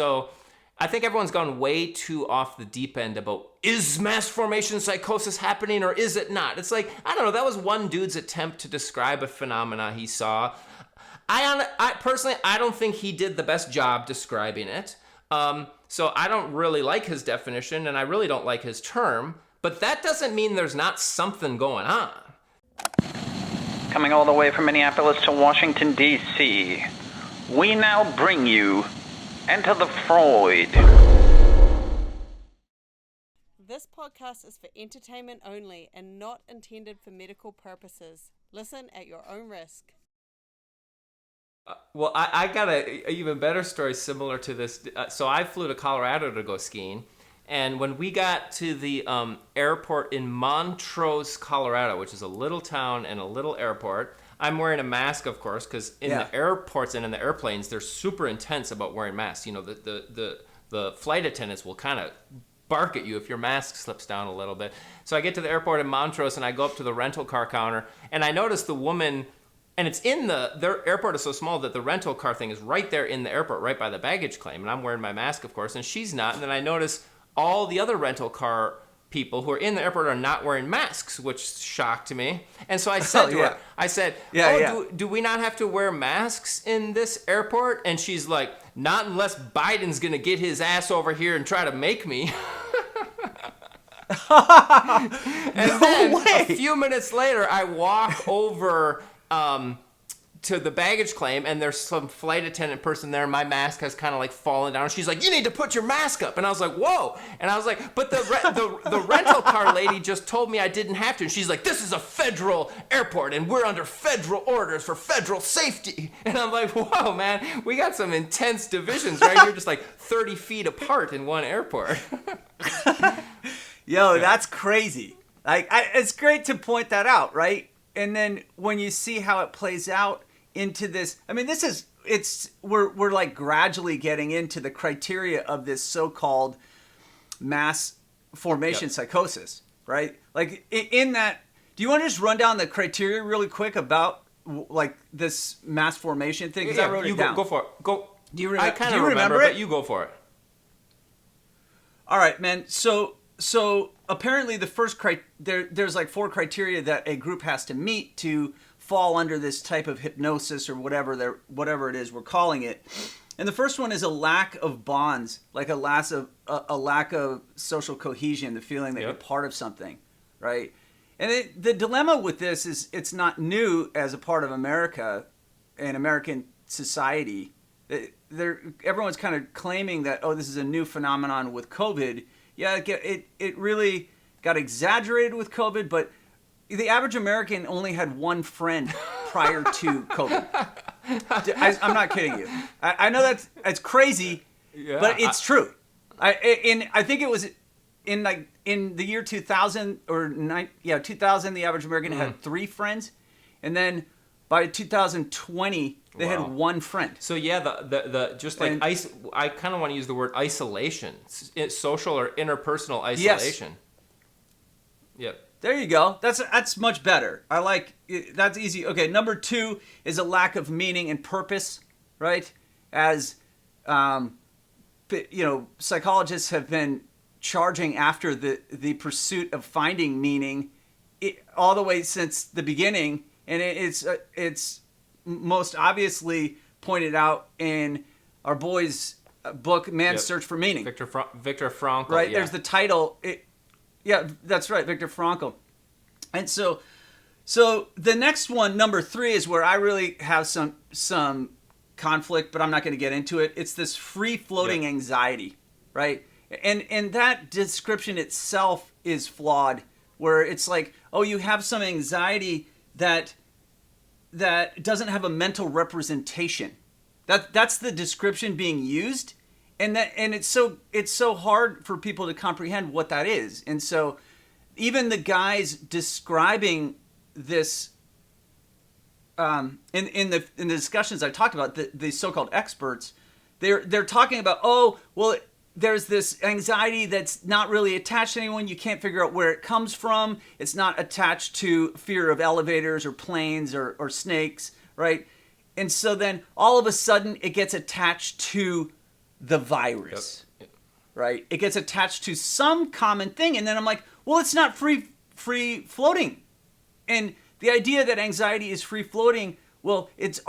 So I think everyone's gone way too off the deep end about, is mass formation psychosis happening or is it not? It's like, I don't know, that was one dude's attempt to describe a phenomena he saw. I personally, I don't think he did the best job describing it. So I don't really like his definition, and I really don't like his term, but that doesn't mean there's not something going on. Coming all the way from Minneapolis to Washington, D.C., we now bring you Enter the Freud. This podcast is for entertainment only and not intended for medical purposes. Listen at your own risk. Well, I got a even better story similar to this. So I flew to Colorado to go skiing. And when we got to the airport in Montrose, Colorado, which is a little town and a little airport, I'm wearing a mask, of course, because in the airports and in the airplanes, they're super intense about wearing masks. You know, the flight attendants will kind of bark at you if your mask slips down a little bit. So I get to the airport in Montrose, and I go up to the rental car counter, and I notice the woman, and it's in their airport is so small that the rental car thing is right there in the airport, right by the baggage claim. And I'm wearing my mask, of course, and she's not. And then I notice all the other rental car people who are in the airport are not wearing masks, which shocked me. And so I said to her, I said, do we not have to wear masks in this airport? And she's like, not unless Biden's going to get his ass over here and try to make me. And then a few minutes later, I walk over to the baggage claim, and there's some flight attendant person there, and my mask has kind of like fallen down. She's like, you need to put your mask up. And I was like, whoa. And I was like, but the rental car lady just told me I didn't have to. And she's like, this is a federal airport, and we're under federal orders for federal safety. And I'm like, whoa, man, we got some intense divisions right here, just like 30 feet apart in one airport. Yo, that's crazy. Like, it's great to point that out, right? And then when you see how it plays out into this, I mean, we're like gradually getting into the criteria of this so-called mass formation psychosis, right? Like in that, do you want to just run down the criteria really quick about like this mass formation thing? Because I wrote it down. Go for it. Go. Do you remember? I kind of remember it, but you go for it. All right, man. So apparently the first there's like 4 criteria that a group has to meet to fall under this type of hypnosis or whatever it is we're calling it. And the first one is a lack of bonds, like a lack of social cohesion, the feeling that you're part of something, right? And the dilemma with this is it's not new as a part of America and American society. Everyone's kind of claiming that, this is a new phenomenon with COVID. Yeah, it really got exaggerated with COVID, but the average American only had one friend prior to COVID. I'm not kidding you. I know that's crazy, but it's true. I think it was in the year 2000 2000, the average American had 3 friends, and then by 2020 they had one friend. So the just like I kind of want to use the word isolation, social or interpersonal isolation. Yes. Yep. There you go. That's much better. I like it. That's easy. Okay, number 2 is a lack of meaning and purpose, right? As psychologists have been charging after the pursuit of finding meaning all the way since the beginning, and it's most obviously pointed out in our boy's book, Man's Search for Meaning. Viktor Frankl. Right? There's the title. Yeah, that's right, Viktor Frankl. And so the next one, number 3, is where I really have some conflict, but I'm not going to get into it. It's this free-floating anxiety, right? And that description itself is flawed, where it's like, you have some anxiety that doesn't have a mental representation. That's the description being used. And it's so hard for people to comprehend what that is. And so even the guys describing this in the discussions I talked about, the so-called experts, they're talking about, there's this anxiety that's not really attached to anyone. You can't figure out where it comes from. It's not attached to fear of elevators or planes or snakes, right? And so then all of a sudden it gets attached to the virus, Yep. right? It gets attached to some common thing, and then I'm like, well, it's not free floating. And the idea that anxiety is free floating, well, it's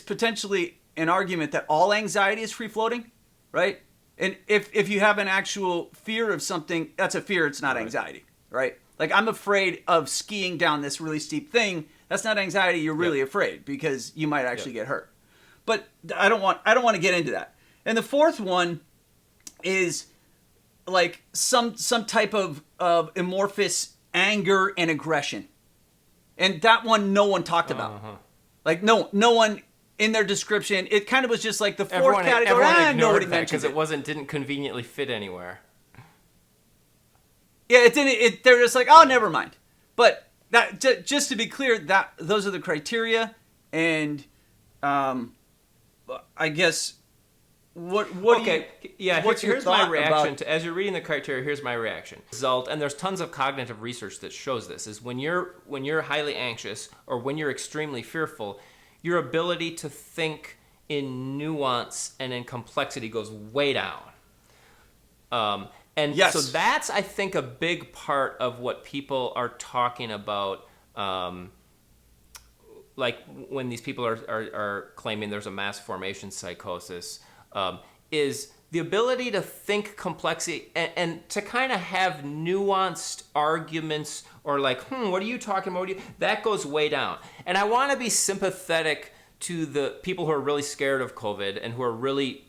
potentially an argument that all anxiety is free floating, right? And if you have an actual fear of something, that's a fear, it's not anxiety, right? Like, I'm afraid of skiing down this really steep thing. That's not anxiety, you're really afraid because you might actually get hurt. But I don't want to get into that. And the fourth one is like some type of amorphous anger and aggression. And that one no one talked about. Like no one in their description. It kind of was just like the fourth category. Everyone Nobody ignored that mentioned because it didn't conveniently fit anywhere. Yeah, it didn't. They're just like, oh, never mind. But that just to be clear, that those are the criteria, and I guess what okay, here's my reaction to, as you're reading the criteria. Here's my reaction. Result, and there's tons of cognitive research that shows this, is when you're highly anxious or when you're extremely fearful, your ability to think in nuance and in complexity goes way down. And so that's, I think, a big part of what people are talking about, like when these people are claiming there's a mass formation psychosis, is the ability to think complexity and to kind of have nuanced arguments or like, what are you talking about? That goes way down. And I want to be sympathetic to the people who are really scared of COVID and who are really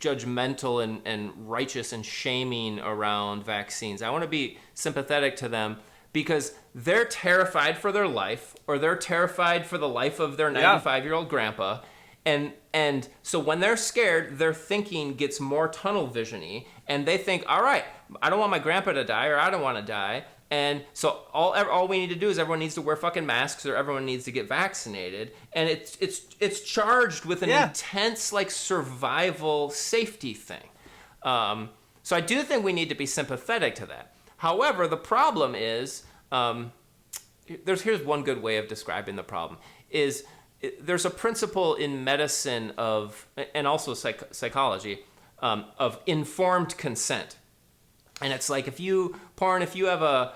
judgmental and righteous and shaming around vaccines. I want to be sympathetic to them because they're terrified for their life, or they're terrified for the life of their 95-year-old grandpa. And so when they're scared, their thinking gets more tunnel vision-y, and they think, all right, I don't want my grandpa to die, or I don't want to die. And so all we need to do is everyone needs to wear fucking masks, or everyone needs to get vaccinated. And it's charged with an intense like survival safety thing. So I do think we need to be sympathetic to that. However, the problem is, here's one good way of describing the problem, is there's a principle in medicine and also psychology, of informed consent. And it's like if you have a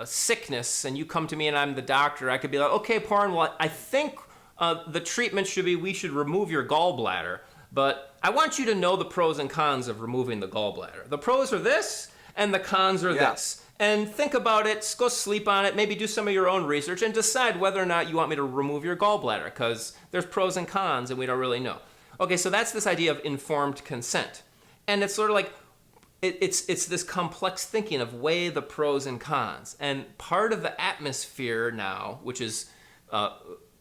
sickness and you come to me and I'm the doctor, I could be like, okay, Porn, well, I think the treatment should be we should remove your gallbladder, but I want you to know the pros and cons of removing the gallbladder. The pros are this, and the cons are this. And think about it, go sleep on it, maybe do some of your own research, and decide whether or not you want me to remove your gallbladder, because there's pros and cons and we don't really know. Okay, so that's this idea of informed consent. And it's sort of like, it's this complex thinking of weigh the pros and cons. And part of the atmosphere now, which is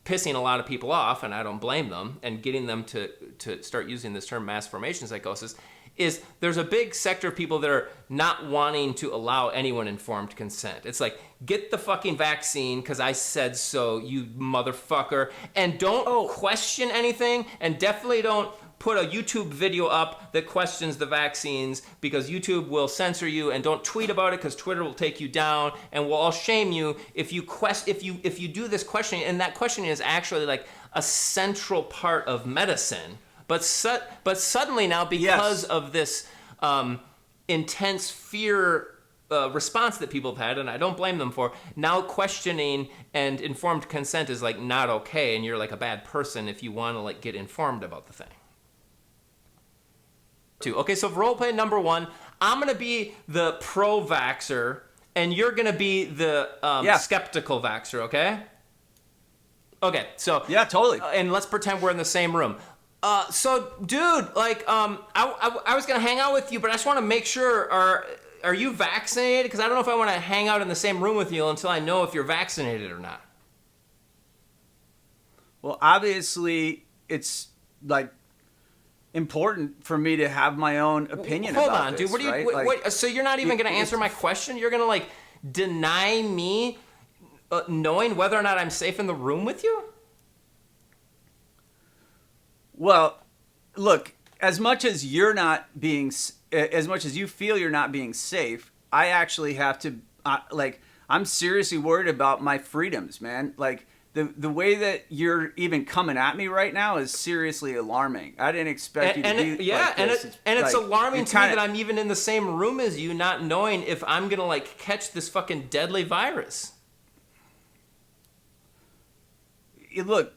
pissing a lot of people off, and I don't blame them, and getting them to start using this term mass formation psychosis, is there's a big sector of people that are not wanting to allow anyone informed consent. It's like, get the fucking vaccine because I said so, you motherfucker, and don't question anything, and definitely don't put a YouTube video up that questions the vaccines because YouTube will censor you, and don't tweet about it because Twitter will take you down and will all shame you if you do this questioning, and that questioning is actually like a central part of medicine. But suddenly now, because of this intense fear response that people have had, and I don't blame them for, now questioning and informed consent is like not okay, and you're like a bad person if you want to like get informed about the thing. Okay, so role play number one, I'm going to be the pro-vaxxer, and you're going to be the skeptical vaxxer, okay? Okay, so... Yeah, totally. And let's pretend we're in the same room. So, dude, like, I was going to hang out with you, but I just want to make sure, are you vaccinated? Because I don't know if I want to hang out in the same room with you until I know if you're vaccinated or not. Well, obviously, it's, like, important for me to have my own opinion about this. Hold on, dude. What do you, wait, so you're not even going to answer my question? You're going to, like, deny me knowing whether or not I'm safe in the room with you? Well, look, as much as you feel you're not being safe, I actually have to, I'm seriously worried about my freedoms, man. Like, the way that you're even coming at me right now is seriously alarming. I didn't expect you to be like this. It's like, alarming to me that I'm even in the same room as you, not knowing if I'm gonna like catch this fucking deadly virus. Look,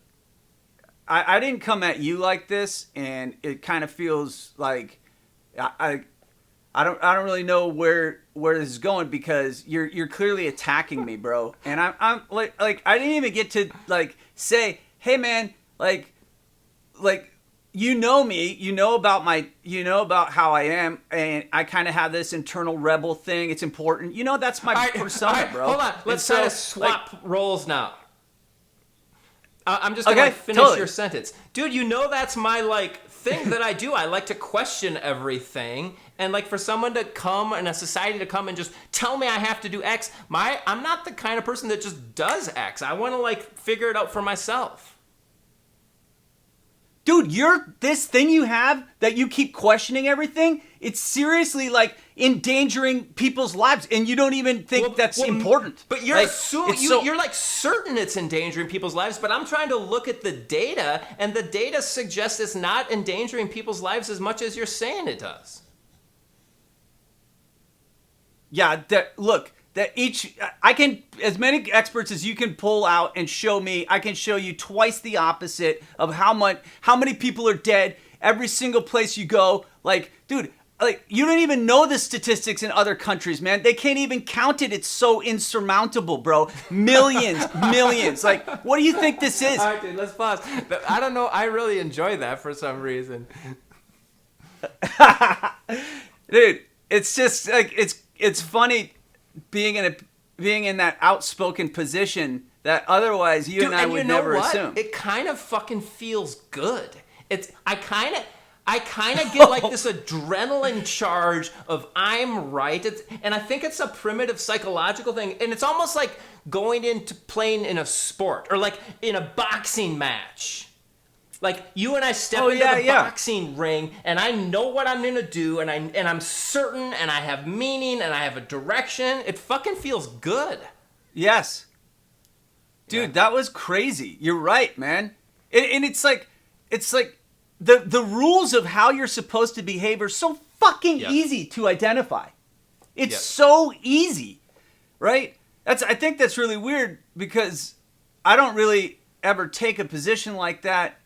I didn't come at you like this, and it kind of feels like I don't really know where this is going, because you're clearly attacking me, bro. And I'm like I didn't even get to like say, hey man, like you know me, you know about how I am, and I kind of have this internal rebel thing. It's important, that's my persona, bro. Hold on, let's try to swap roles now. I'm just gonna finish totally. your sentence, dude. That's my like thing that I do. I like to question everything, and like for someone to come and a society to come and just tell me I have to do X. I'm not the kind of person that just does X. I want to like figure it out for myself. Dude, this thing you have that you keep questioning everything, it's seriously like endangering people's lives, and you don't even think that's important. But you're like, you're like certain it's endangering people's lives, but I'm trying to look at the data, and the data suggests it's not endangering people's lives as much as you're saying it does. Yeah, I can, as many experts as you can pull out and show me, I can show you twice the opposite of how many people are dead every single place you go. Like, dude, like you don't even know the statistics in other countries, man. They can't even count it. It's so insurmountable, bro. Millions. Like, what do you think this is? All right, dude, let's pause. I don't know. I really enjoy that for some reason. Dude, it's just like it's funny being in that outspoken position that otherwise you and I would never assume. It kind of fucking feels good. I kind of get like this adrenaline charge of I'm right. And I think it's a primitive psychological thing. And it's almost like going into playing in a sport or like in a boxing match. Like you and I step into the boxing ring, and I know what I'm gonna do, and I'm certain, and I have meaning, and I have a direction. It fucking feels good. Yes, dude, that was crazy. You're right, man. And it's like the rules of how you're supposed to behave are so fucking easy to identify. It's so easy, right? I think that's really weird, because I don't really ever take a position like that.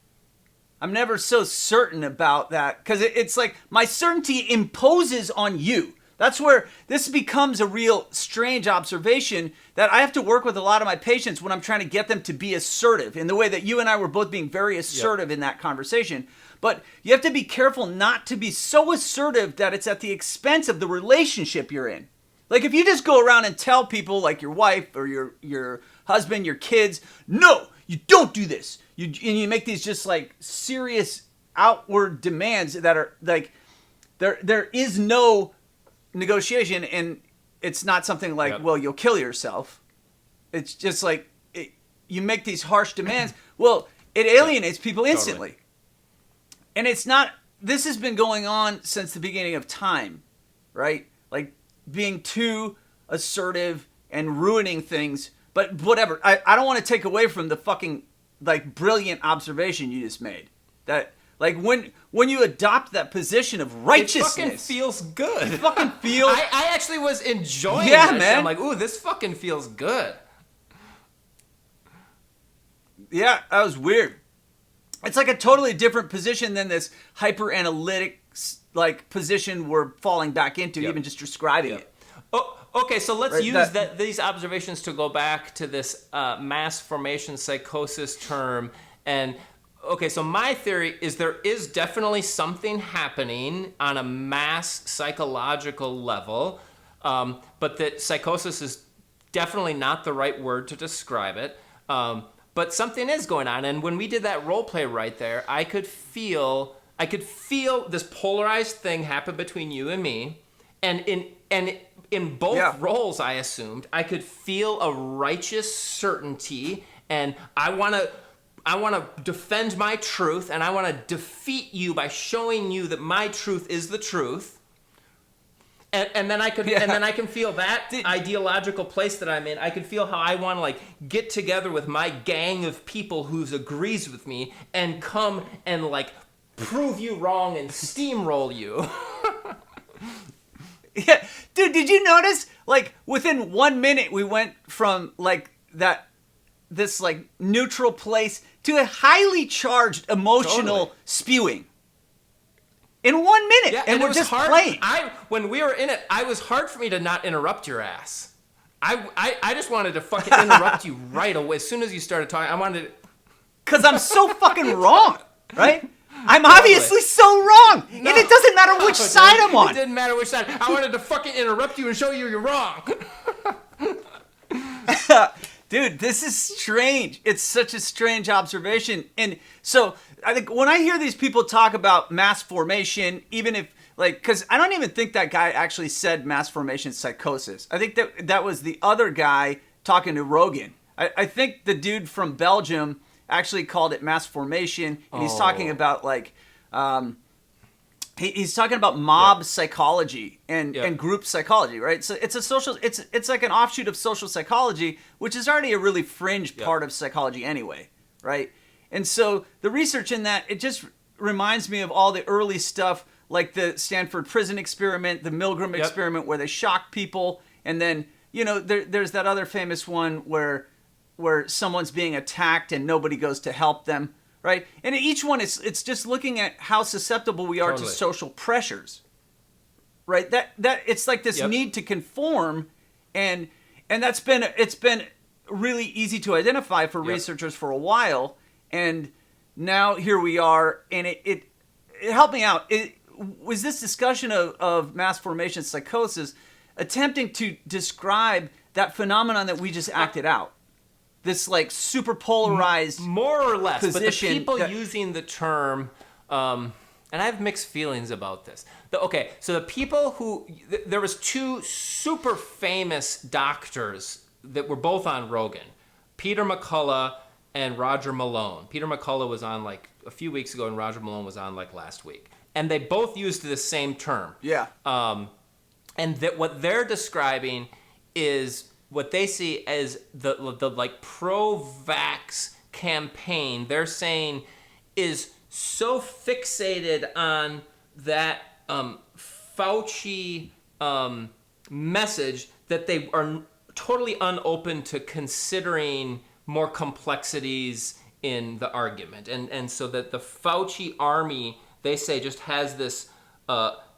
I'm never so certain about that, because it's like my certainty imposes on you. That's where this becomes a real strange observation that I have to work with a lot of my patients when I'm trying to get them to be assertive in the way that you and I were both being very assertive in that conversation. But you have to be careful not to be so assertive that it's at the expense of the relationship you're in. Like if you just go around and tell people, like your wife or your husband, your kids, no, you don't do this. You make these just like serious outward demands that are like there is no negotiation, and it's not something like, well, you'll kill yourself. It's just like you make these harsh demands. Well, it alienates people instantly. Totally. And it's not, this has been going on since the beginning of time, right? Like being too assertive and ruining things. But whatever, I don't want to take away from the fucking like brilliant observation you just made. That like when you adopt that position of righteousness, it fucking feels good. It fucking feels. I actually was enjoying that shit. I'm like, ooh, this fucking feels good. Yeah, that was weird. It's like a totally different position than this hyper analytic like position we're falling back into, even just describing it. Oh, okay, so let's use these observations to go back to this mass formation psychosis term. And okay, so my theory is there is definitely something happening on a mass psychological level, but that psychosis is definitely not the right word to describe it. But something is going on, and when we did that role play right there, I could feel this polarized thing happen between you and me, and in both roles, I assumed I could feel a righteous certainty, and I want to defend my truth, and I want to defeat you by showing you that my truth is the truth. And then I could, and then I can feel that ideological place that I'm in. I can feel how I want to like get together with my gang of people who agrees with me and come and like prove you wrong and steamroll you. Yeah, dude, did you notice? Like within 1 minute, we went from like this like neutral place to a highly charged emotional spewing. In 1 minute, Yeah, and we're it was just hard. playing. When we were in it, it was hard for me to not interrupt your ass. I just wanted to fucking interrupt you right away. As soon as you started talking, I wanted to... Because I'm so fucking wrong, right? I'm obviously so wrong, and it doesn't matter which side I'm on. It didn't matter which side. I wanted to fucking interrupt you and show you you're wrong. Dude, this is strange. It's such a strange observation. And so I think when I hear these people talk about mass formation, even if like, because I don't even think that guy actually said mass formation psychosis. I think that was the other guy talking to Rogan. I think the dude from Belgium actually called it mass formation, and he's talking about like, he's talking about mob psychology and group psychology, right? So it's a social, it's like an offshoot of social psychology, which is already a really fringe part of psychology anyway, right? And so the research in that, it just reminds me of all the early stuff, like the Stanford prison experiment, the Milgram experiment, where they shock people, and then there's that other famous one where someone's being attacked and nobody goes to help them. Right, and each one it's just looking at how susceptible we are to social pressures. Right, that it's like this need to conform, and it's been really easy to identify for researchers for a while, and now here we are, and it helped me out. It was this discussion of mass formation psychosis, attempting to describe that phenomenon that we just acted out. This like super polarized, more or less, position, but the people using the term, and I have mixed feelings about this. So the people who there was two super famous doctors that were both on Rogan, Peter McCullough and Roger Malone. Peter McCullough was on like a few weeks ago, and Roger Malone was on like last week, and they both used the same term. Yeah. And that what they're describing is what they see as the like pro-vax campaign, they're saying, is so fixated on that Fauci message that they are totally unopen to considering more complexities in the argument. And so that the Fauci army, they say, just has this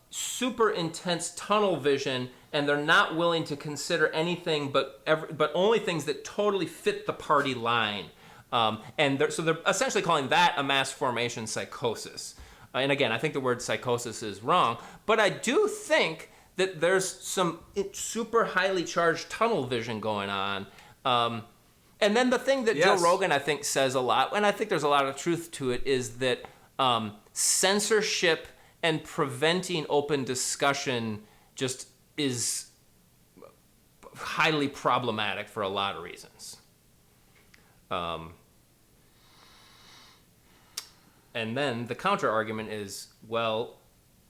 super intense tunnel vision, and they're not willing to consider anything but only things that totally fit the party line. And they're essentially calling that a mass formation psychosis. And again, I think the word psychosis is wrong, but I do think that there's some super highly charged tunnel vision going on. And then the thing that Joe Rogan, I think, says a lot, and I think there's a lot of truth to it, is that censorship and preventing open discussion just is highly problematic for a lot of reasons. And then the counter argument is, well,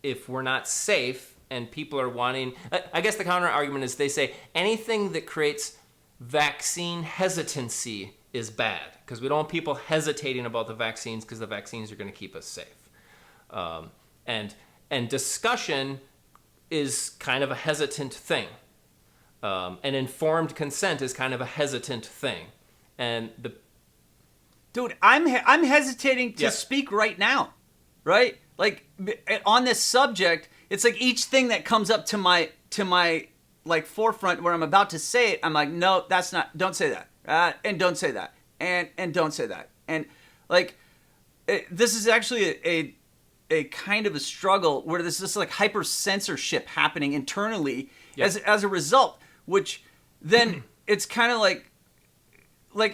if we're not safe and people are wanting... I guess the counter argument is they say anything that creates vaccine hesitancy is bad, because we don't want people hesitating about the vaccines because the vaccines are going to keep us safe. And discussion is kind of a hesitant thing. And informed consent is kind of a hesitant thing. And dude, I'm hesitating to speak right now, right? Like on this subject, it's like each thing that comes up to my like forefront where I'm about to say it, I'm like, no, that's not. Don't say that, and don't say that, and don't say that, and like this is actually a kind of a struggle where there's this like hyper censorship happening internally as a result, which then it's kind of like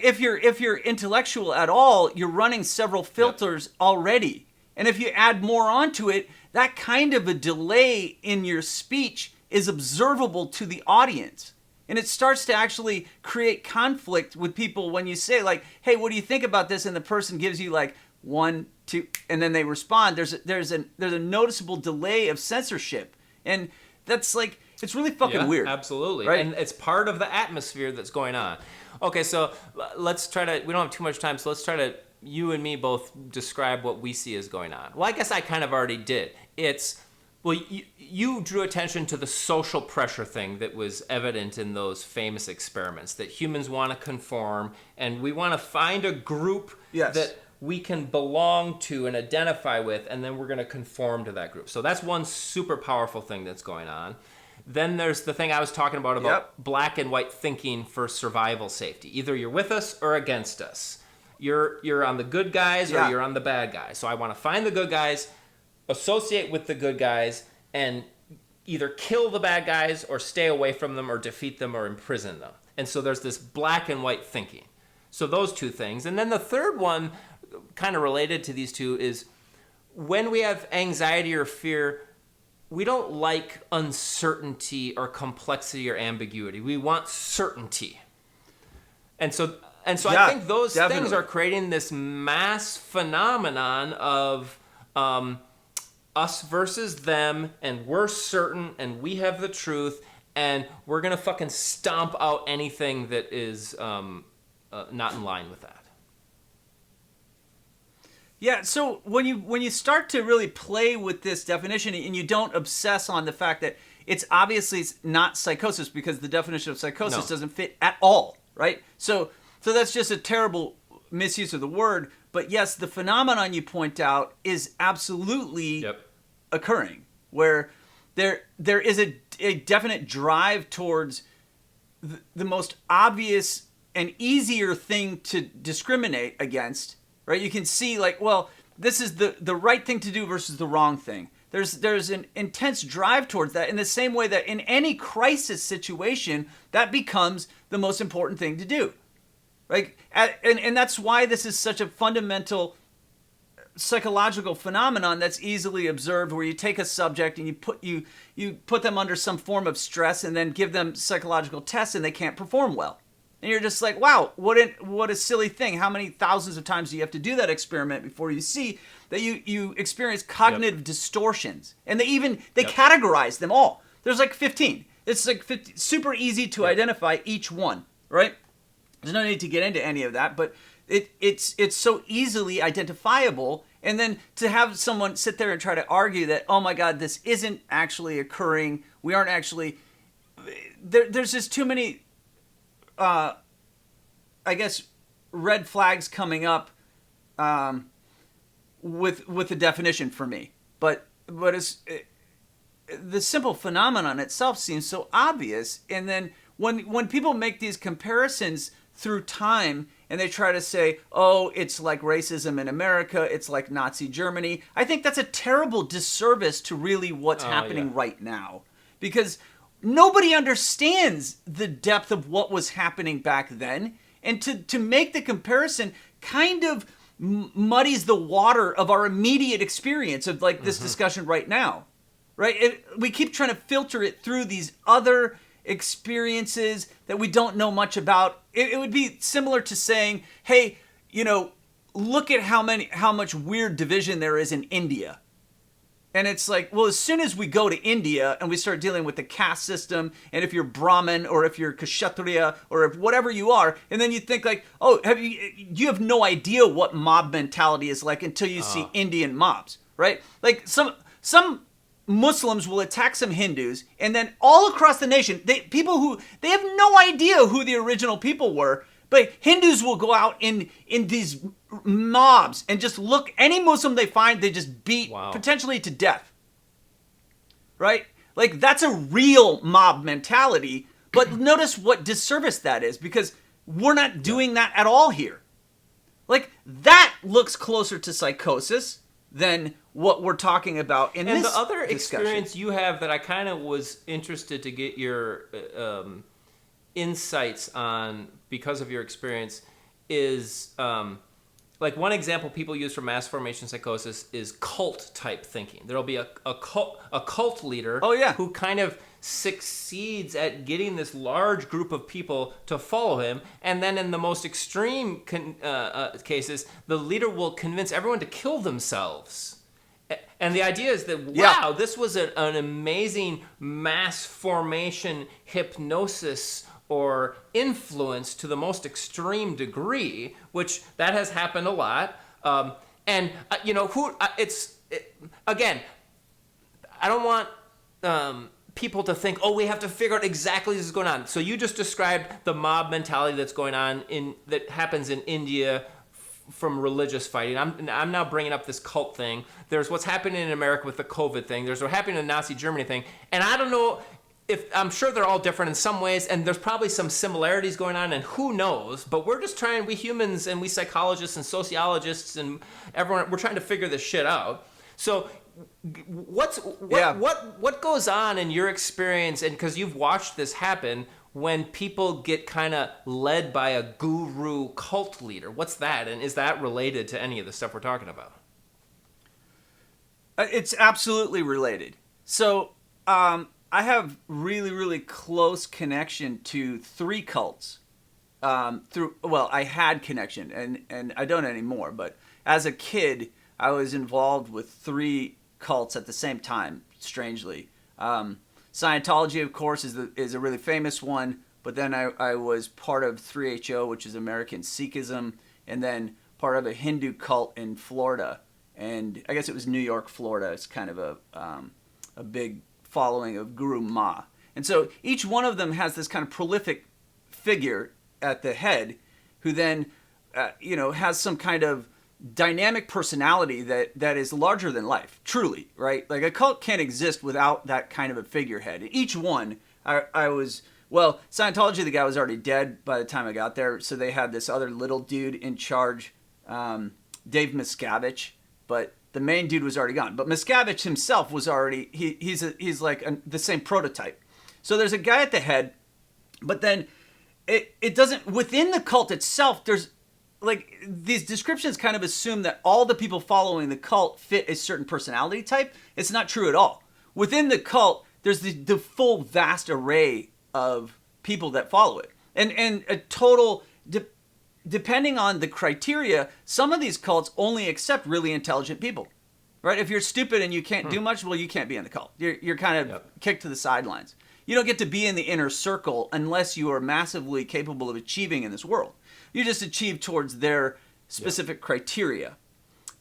if you're intellectual at all, you're running several filters already, and if you add more onto it, that kind of a delay in your speech is observable to the audience, and it starts to actually create conflict with people when you say like, hey, what do you think about this, and the person gives you like 1, 2, and then they respond. There's a noticeable delay of censorship, and That's like, it's really fucking Yeah, weird. Absolutely. Right? And it's part of the atmosphere that's going on. Okay, so let's try to, we don't have too much time, so let's try to, you and me both describe what we see as going on. Well, I guess I kind of already did. It's, well, you drew attention to the social pressure thing that was evident in those famous experiments, that humans want to conform, and we want to find a group that we can belong to and identify with, and then we're going to conform to that group. So that's one super powerful thing that's going on. Then there's the thing I was talking about black and white thinking for survival safety. Either you're with us or against us. You're on the good guys or you're on the bad guys. So I want to find the good guys, associate with the good guys, and either kill the bad guys or stay away from them or defeat them or imprison them. And so there's this black and white thinking. So those two things. And then the third one, kind of related to these two, is when we have anxiety or fear, we don't like uncertainty or complexity or ambiguity. We want certainty. And so I think those things are creating this mass phenomenon of us versus them, and we're certain, and we have the truth, and we're going to fucking stomp out anything that is not in line with that. Yeah, so when you start to really play with this definition and you don't obsess on the fact that it's obviously not psychosis, because the definition of psychosis doesn't fit at all, right? So that's just a terrible misuse of the word. But yes, the phenomenon you point out is absolutely occurring, where there is a definite drive towards the most obvious and easier thing to discriminate against. Right, you can see like, well, this is the right thing to do versus the wrong thing. There's an intense drive towards that, in the same way that in any crisis situation, that becomes the most important thing to do. Like, and that's why this is such a fundamental psychological phenomenon that's easily observed, where you take a subject and you put them under some form of stress and then give them psychological tests and they can't perform well. And you're just like, wow, what a silly thing. How many thousands of times do you have to do that experiment before you see that you experience cognitive distortions? And they categorize them all. There's like 15. It's like 50, super easy to identify each one, right? There's no need to get into any of that, but it's so easily identifiable. And then to have someone sit there and try to argue that, oh my God, this isn't actually occurring. We aren't actually... There's just too many... I guess red flags coming up with the definition for me, but the simple phenomenon itself seems so obvious. And then when people make these comparisons through time and they try to say, oh, it's like racism in America, it's like Nazi Germany, I think that's a terrible disservice to really what's happening right now, because nobody understands the depth of what was happening back then. And to make the comparison kind of muddies the water of our immediate experience of like this discussion right now, right? We keep trying to filter it through these other experiences that we don't know much about. It would be similar to saying, hey, look at how much weird division there is in India. And it's like, well, as soon as we go to India and we start dealing with the caste system, and if you're Brahmin or if you're Kshatriya or if whatever you are, and then you think like, oh, you have no idea what mob mentality is like until you see Indian mobs, right? Like some Muslims will attack some Hindus, and then all across the nation, they have no idea who the original people were. But Hindus will go out in these mobs and just look, any Muslim they find, they just beat potentially to death. Right? Like, that's a real mob mentality. But notice what disservice that is, because we're not doing that at all here. Like, that looks closer to psychosis than what we're talking about in this discussion. And the other experience you have that I kind of was interested to get your insights on, because of your experience, is like one example people use for mass formation psychosis is cult type thinking. There'll be a cult leader who kind of succeeds at getting this large group of people to follow him, and then in the most extreme cases, the leader will convince everyone to kill themselves. And the idea is that, wow, this was an amazing mass formation hypnosis or influence to the most extreme degree, which that has happened a lot. Again, I don't want people to think, we have to figure out exactly this is going on. So you just described the mob mentality that's going on that happens in India from religious fighting. I'm now bringing up this cult thing. There's what's happening in America with the COVID thing. There's what's happening in the Nazi Germany thing. And I don't know I'm sure they're all different in some ways, and there's probably some similarities going on, and who knows, but we're just trying, we humans and we psychologists and sociologists and everyone, we're trying to figure this shit out. So what goes on in your experience, and because you've watched this happen, when people get kind of led by a guru cult leader? What's that, and is that related to any of the stuff we're talking about? It's absolutely related. So I have really, really close connection to 3 cults. I had connection, and I don't anymore, but as a kid, I was involved with 3 cults at the same time, strangely. Scientology, of course, is a really famous one, but then I was part of 3HO, which is American Sikhism, and then part of a Hindu cult in Florida. And I guess it was New York, Florida. It's kind of a big following of Guru Ma. And so each one of them has this kind of prolific figure at the head who then, has some kind of dynamic personality that is larger than life, truly, right? Like a cult can't exist without that kind of a figurehead. Each one, Scientology, the guy was already dead by the time I got there, so they had this other little dude in charge, Dave Miscavige, but the main dude was already gone. But Miscavige himself was already, he's like the same prototype. So there's a guy at the head, but then it doesn't, within the cult itself, there's, like, these descriptions kind of assume that all the people following the cult fit a certain personality type. It's not true at all. Within the cult, there's the full vast array of people that follow it. And a total, depending on the criteria, some of these cults only accept really intelligent people, right? If you're stupid and you can't do much, well, you can't be in the cult. You're kind of kicked to the sidelines. You don't get to be in the inner circle unless you are massively capable of achieving in this world. You just achieve towards their specific criteria.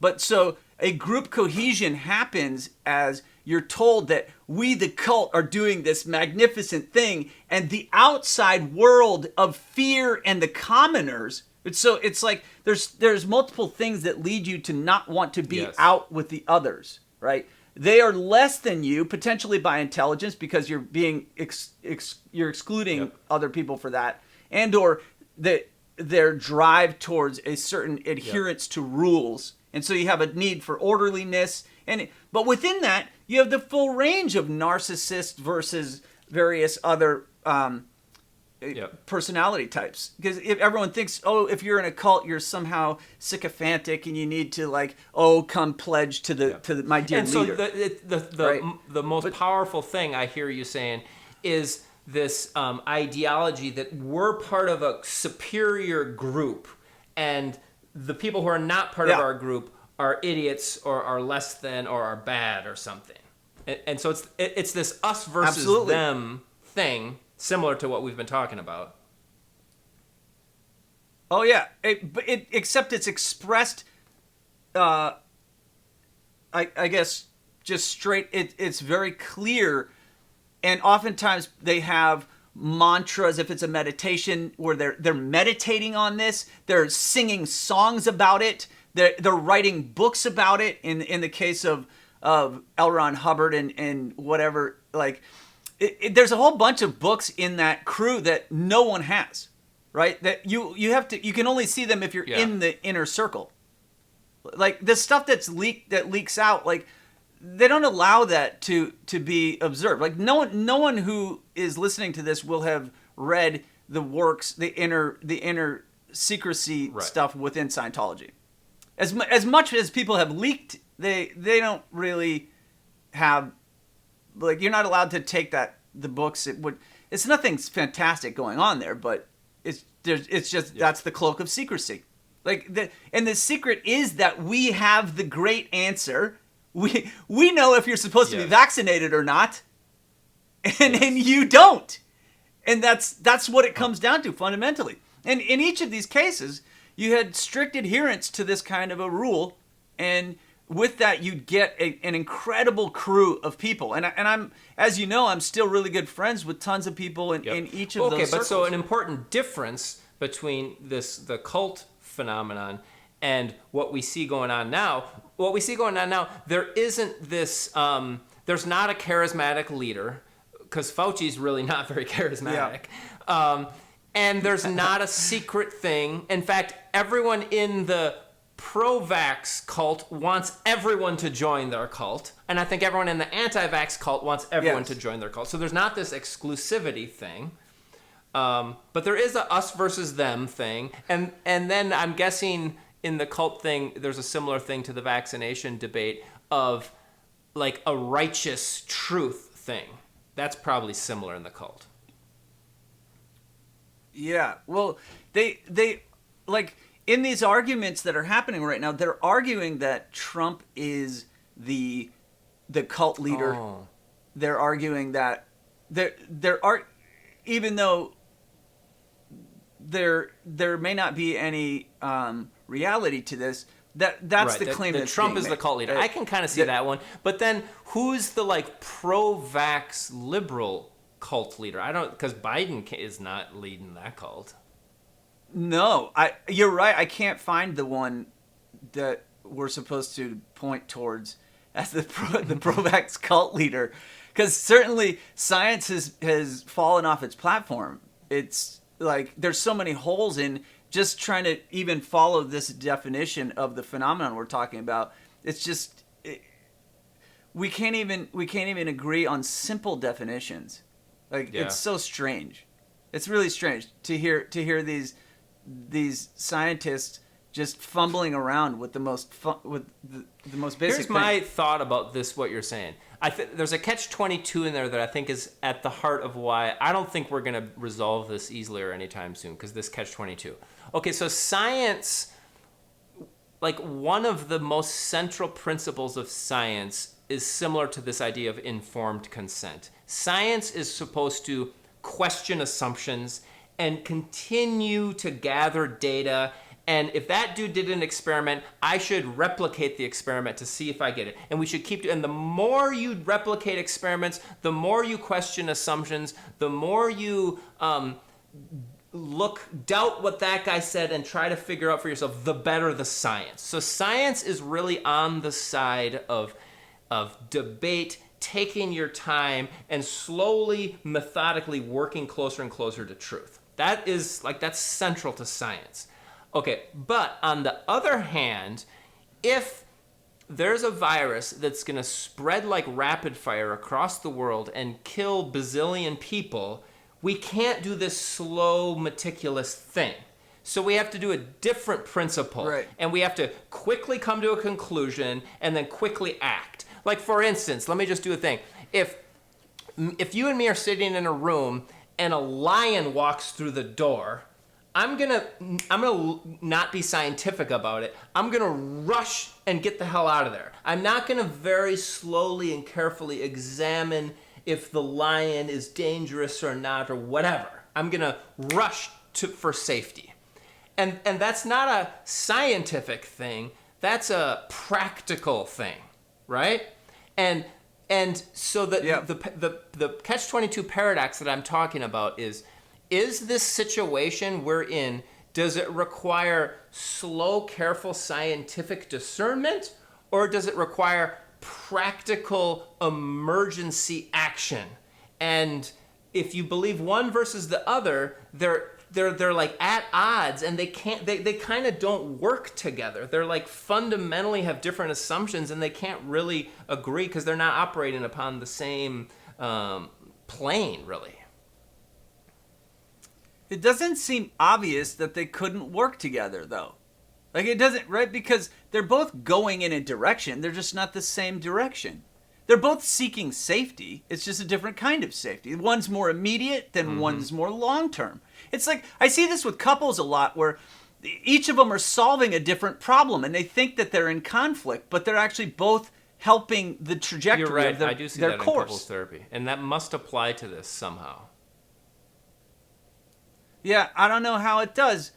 But so a group cohesion happens as you're told that we, the cult, are doing this magnificent thing, and the outside world of fear and the commoners. So it's like there's multiple things that lead you to not want to be out with the others, right? They are less than you, potentially by intelligence, because you're being you're excluding other people for that, and or their drive towards a certain adherence to rules, and so you have a need for orderliness. But within that, you have the full range of narcissists versus various other personality types. Because if everyone thinks, if you're in a cult, you're somehow sycophantic and you need to come pledge to my dear leader. And so the most powerful thing I hear you saying is this ideology that we're part of a superior group, and the people who are not part of our group are idiots or are less than or are bad or something. And so it's this us versus them thing, similar to what we've been talking about. Oh yeah, except it's expressed, I guess, just straight. It's very clear, and oftentimes they have mantras. If it's a meditation where they're meditating on this, they're singing songs about it. They're writing books about it. In the case of L. Ron Hubbard and whatever, there's a whole bunch of books in that crew that no one has, right? That you can only see them if you're in the inner circle. Like the stuff that leaks out, they don't allow that to be observed. Like no one who is listening to this will have read the works, the inner secrecy stuff within Scientology. As much as people have leaked, they don't really have, you're not allowed to take the books. It's nothing fantastic going on there, but it's just that's the cloak of secrecy. And the secret is that we have the great answer. we know if you're supposed to be Yes. vaccinated or not, and you don't. And that's what it comes down to fundamentally. And in each of these cases, you had strict adherence to this kind of a rule, and with that, you'd get an incredible crew of people. And I'm, as you know, I'm still really good friends with tons of people in each of those circles. Okay, but so an important difference between the cult phenomenon and what we see going on now. What we see going on now, there isn't this. There's not a charismatic leader, because Fauci's really not very charismatic. Yeah. And there's not a secret thing. In fact, everyone in the pro-vax cult wants everyone to join their cult. And I think everyone in the anti-vax cult wants everyone to join their cult. So there's not this exclusivity thing. But there is a us versus them thing. And then I'm guessing in the cult thing, there's a similar thing to the vaccination debate of like a righteous truth thing. That's probably similar in the cult. Yeah, well, they like in these arguments that are happening right now, they're arguing that Trump is the cult leader. Oh. They're arguing that there are, even though there may not be any reality to this. That's right. the claim that Trump is the cult leader. I can kind of see that one. But then who's the like pro-vax liberal cult leader? I don't, because Biden is not leading that cult. No, you're right. I can't find the one that we're supposed to point towards as the pro-vax cult leader, because certainly science has fallen off its platform. It's like there's so many holes in just trying to even follow this definition of the phenomenon we're talking about. It's just we can't even agree on simple definitions. Like it's so strange. It's really strange to hear these scientists just fumbling around with the most basic. Here's my thought about this. What you're saying, there's a catch-22 in there that I think is at the heart of why I don't think we're going to resolve this easily or anytime soon. Because this catch-22. Okay, so science, like one of the most central principles of science is similar to this idea of informed consent. Science is supposed to question assumptions and continue to gather data. And if that dude did an experiment, I should replicate the experiment to see if I get it. And we should keep doing. And the more you replicate experiments, the more you question assumptions, the more you doubt what that guy said and try to figure out for yourself, the better the science. So science is really on the side of debate, taking your time, and slowly, methodically working closer and closer to truth. That's central to science. Okay, but on the other hand, if there's a virus that's going to spread like rapid fire across the world and kill bazillion people, we can't do this slow, meticulous thing. So we have to do a different principle. Right. And we have to quickly come to a conclusion and then quickly act. Like, for instance, let me just do a thing. If you and me are sitting in a room and a lion walks through the door, I'm gonna not be scientific about it. I'm gonna rush and get the hell out of there. I'm not gonna very slowly and carefully examine if the lion is dangerous or not or whatever. I'm gonna rush for safety. And that's not a scientific thing. That's a practical thing, right? And so the catch-22 paradox that I'm talking about is this situation we're in, does it require slow, careful scientific discernment, or does it require practical emergency action? And if you believe one versus the other, they're like at odds, and they kind of don't work together. They're like fundamentally have different assumptions, and they can't really agree because they're not operating upon the same plane, really. It doesn't seem obvious that they couldn't work together, though. Like, it doesn't, right? Because they're both going in a direction. They're just not the same direction. They're both seeking safety. It's just a different kind of safety. One's more immediate than one's more long-term. It's like, I see this with couples a lot where each of them are solving a different problem, and they think that they're in conflict, but they're actually both helping the trajectory You're right. of their, I do see their that in course. couples therapy, and that must apply to this somehow. Yeah, I don't know how it does,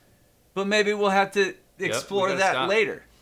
but maybe we'll have to we explore gotta that stop. later.